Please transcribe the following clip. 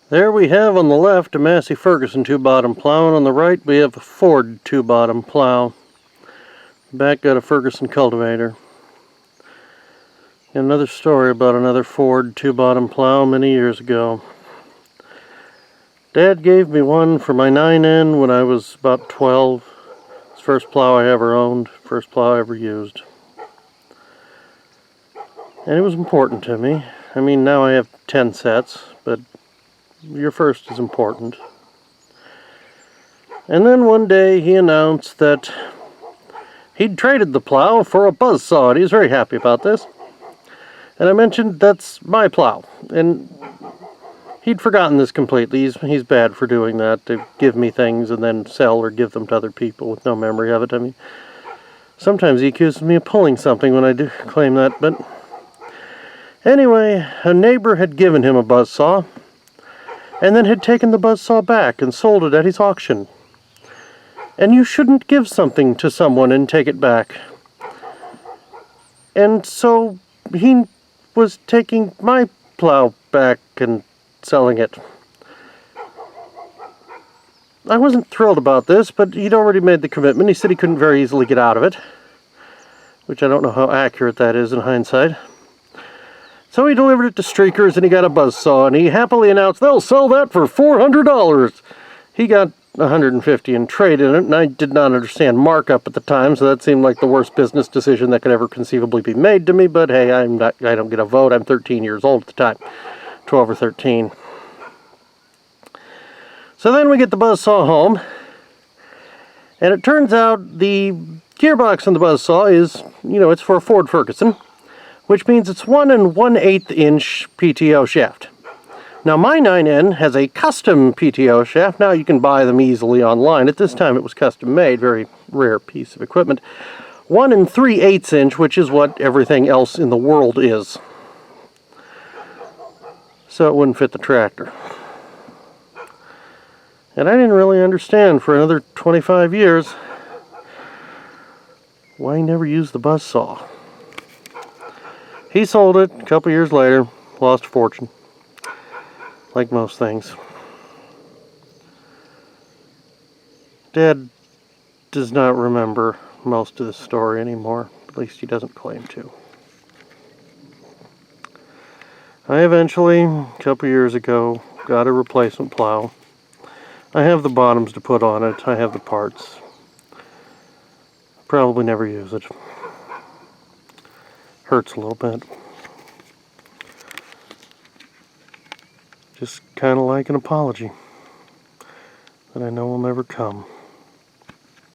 There we have on the left a Massey Ferguson 2-bottom plow, and on the right we have a Ford 2-bottom plow. Back got a Ferguson cultivator. And another story about another Ford 2-bottom plow many years ago. Dad gave me one for my 9N when I was about 12. It's the first plow I ever owned, first plow I ever used. And it was important to me. I mean, now I have 10 sets, but your first is important. And then one day he announced that he'd traded the plow for a buzzsaw, and he was very happy about this. And I mentioned, that's my plow. And he'd forgotten this completely. He's bad for doing that, to give me things and then sell or give them to other people with no memory of it. I mean, sometimes he accuses me of pulling something when I do claim that, but anyway, a neighbor had given him a buzzsaw and then had taken the buzzsaw back and sold it at his auction. And you shouldn't give something to someone and take it back. And so he was taking my plow back and selling it. I wasn't thrilled about this, but he'd already made the commitment. He said he couldn't very easily get out of it, which I don't know how accurate that is in hindsight. So he delivered it to Streakers and he got a buzzsaw, and he happily announced they'll sell that for $400. He got $150 in trade in it, and I did not understand markup at the time, so that seemed like the worst business decision that could ever conceivably be made to me. But hey, I don't get a vote. I'm 13 years old at the time, 12 or 13. So then we get the buzzsaw home, and it turns out the gearbox on the buzzsaw is, it's for a Ford Ferguson, which means it's 1 1/8 inch PTO shaft. Now my 9N has a custom PTO shaft. Now you can buy them easily online. At this time it was custom made, very rare piece of equipment. 1 3/8 inch, which is what everything else in the world is. So it wouldn't fit the tractor. And I didn't really understand for another 25 years why he never used the buzzsaw. He sold it a couple years later, lost a fortune. Like most things. Dad does not remember most of the story anymore. At least he doesn't claim to. I eventually, a couple years ago, got a replacement plow. I have the bottoms to put on it. I have the parts. Probably never use it. Hurts a little bit. Just kind of like an apology that I know will never come.